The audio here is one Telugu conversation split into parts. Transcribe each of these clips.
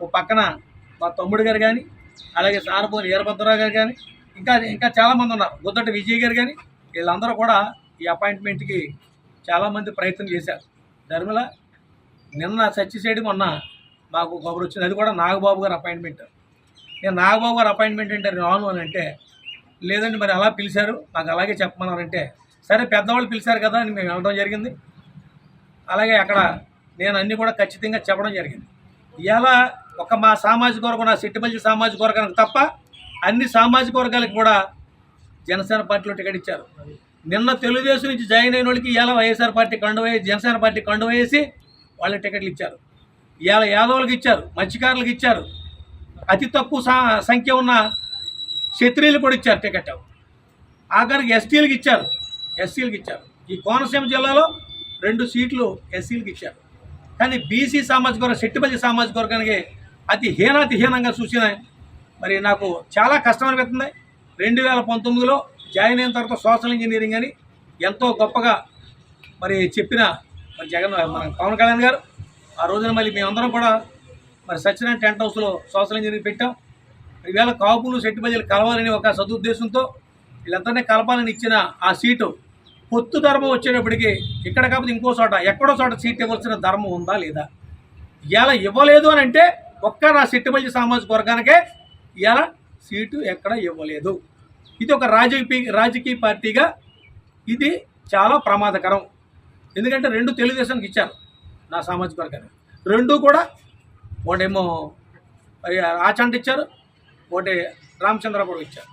ఓ పక్కన మా తమ్ముడు గారు కానీ, అలాగే సారపోని వీరభద్రరావు గారు కానీ, ఇంకా ఇంకా చాలామంది ఉన్నారు, గుద్దటి విజయ్ గారు కానీ, వీళ్ళందరూ కూడా ఈ అపాయింట్మెంట్కి చాలామంది ప్రయత్నం చేశారు. ధర్మిల నిన్న సత్యసేడి మొన్న మాకు కబురు వచ్చింది, అది కూడా నాగబాబు గారు అపాయింట్మెంట్. నేను నాగబాబు గారు అపాయింట్మెంట్ అంటే రాను అని అంటే, లేదండి మరి అలా పిలిచారు, నాకు అలాగే చెప్పమన్నారంటే, సరే పెద్దవాళ్ళు పిలిచారు కదా అని మేము వెళ్ళడం జరిగింది. అలాగే అక్కడ నేను అన్నీ కూడా ఖచ్చితంగా చెప్పడం జరిగింది. ఇలా ఒక మా సామాజిక వర్గం, నా సిట్టిపల్లి సామాజిక వర్గానికి తప్ప అన్ని సామాజిక వర్గాలకు కూడా జనసేన పార్టీలో టికెట్ ఇచ్చారు. నిన్న తెలుగుదేశం నుంచి జాయిన్ అయిన వాళ్ళకి ఇవాళ వైఎస్ఆర్ పార్టీ కండువేసి, జనసేన పార్టీ కండువేసి వాళ్ళకి టికెట్లు ఇచ్చారు. ఇవాళ యాదవులకు ఇచ్చారు, మత్స్యకారులకు ఇచ్చారు, అతి తక్కువ సంఖ్య ఉన్న క్షత్రియులు కూడా ఇచ్చారు టికెట్. ఆఖరికి ఎస్సీలకు ఇచ్చారు. ఈ కోనసీమ జిల్లాలో 2 సీట్లు ఎస్సీలకు ఇచ్చారు. కానీ బీసీ సామాజిక వర్గం, సెట్టిపల్లి సామాజిక వర్గానికి అతి హీనంగా చూసిన మరి నాకు చాలా కష్టం అనిపిస్తుంది. 2019లో జాయిన్ అయిన తర్వాత సోషల్ ఇంజనీరింగ్ అని ఎంతో గొప్పగా మరి చెప్పిన మరి మన పవన్ కళ్యాణ్ గారు, ఆ రోజున మళ్ళీ మేమందరం కూడా మరి సత్యనారాయణ టెంట్ హౌస్లో సోషల్ ఇంజనీరింగ్ పెట్టాం. ఈవేళ కాపులు సెట్టిపల్లిలు కలవాలని ఒక సదుద్దేశంతో వీళ్ళందరినీ కలపాలని ఇచ్చిన ఆ సీటు పొత్తు ధర్మం వచ్చేటప్పటికి ఇక్కడ కాకపోతే ఇంకో చోట ఎక్కడో చోట సీట్ ఇవ్వాల్సిన ధర్మం ఉందా లేదా? ఇవాళ ఇవ్వలేదు అని అంటే ఒక్క నా సెట్టిపల్లి సామాజిక వర్గానికే ఇవాళ సీటు ఎక్కడ ఇవ్వలేదు. ఇది ఒక రాజకీయ పార్టీగా ఇది చాలా ప్రమాదకరం. ఎందుకంటే 2 తెలుగుదేశానికి ఇచ్చారు నా సామాజిక వర్గానికి, 2 కూడా ఒకటేమో మరి ఆచంట ఇచ్చారు, ఒకటి రామచంద్రపురం ఇచ్చారు.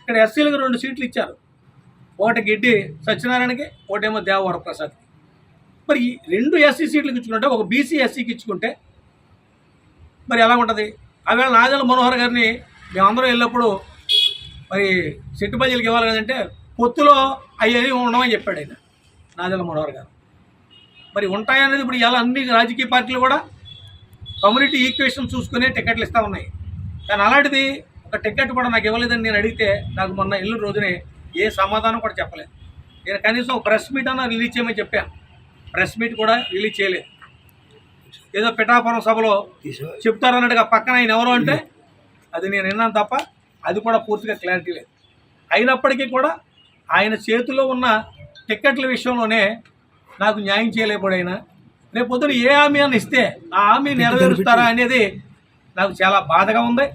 ఇక్కడ ఎస్సీలకు 2 సీట్లు ఇచ్చారు, ఒకటి గిడ్డి సత్యనారాయణకి, ఒకటేమో దేవవరప్రసాద్కి. మరి 2 ఎస్సీ సీట్లకు ఇచ్చుకుంటే ఒక బీసీ ఎస్సీకి ఇచ్చుకుంటే మరి ఎలా ఉంటుంది? ఆవేళ నాదెళ్ల మనోహర్ గారిని మేమందరం వెళ్ళినప్పుడు మరి సెట్టిపల్లికి ఇవ్వాలి కదంటే పొత్తులో అయ్యేది ఉండమని చెప్పాడు ఆయన, నాదెళ్ల మనోహర్ గారు. మరి ఉంటాయనేది ఇప్పుడు ఇలా అన్ని రాజకీయ పార్టీలు కూడా కమ్యూనిటీ ఈక్వేషన్ చూసుకునే టికెట్లు ఇస్తూ ఉన్నాయి. కానీ అలాంటిది ఒక టికెట్ కూడా నాకు ఇవ్వలేదని నేను అడిగితే నాకు మొన్న ఇల్లు రోజునే ఏ సమాధానం కూడా చెప్పలేదు. నేను కనీసం ప్రెస్ మీట్ అన్నా రిలీజ్ చేయమని చెప్పాను, ప్రెస్ మీట్ కూడా రిలీజ్ చేయలేదు. ఏదో పిఠాపురం సభలో చెప్తారన్నట్టుగా పక్కన ఆయన ఎవరో అంటే అది నేను విన్నాను తప్ప అది కూడా పూర్తిగా క్లారిటీ లేదు. అయినప్పటికీ కూడా ఆయన చేతిలో ఉన్న టికెట్ల విషయంలోనే నాకు న్యాయం చేయలేకపోయాడు ఆయన. రేపు పొద్దున ఏ హామీ అని ఇస్తే ఆ హామీ నెరవేరుస్తారా అనేది నాకు చాలా బాధగా ఉంది.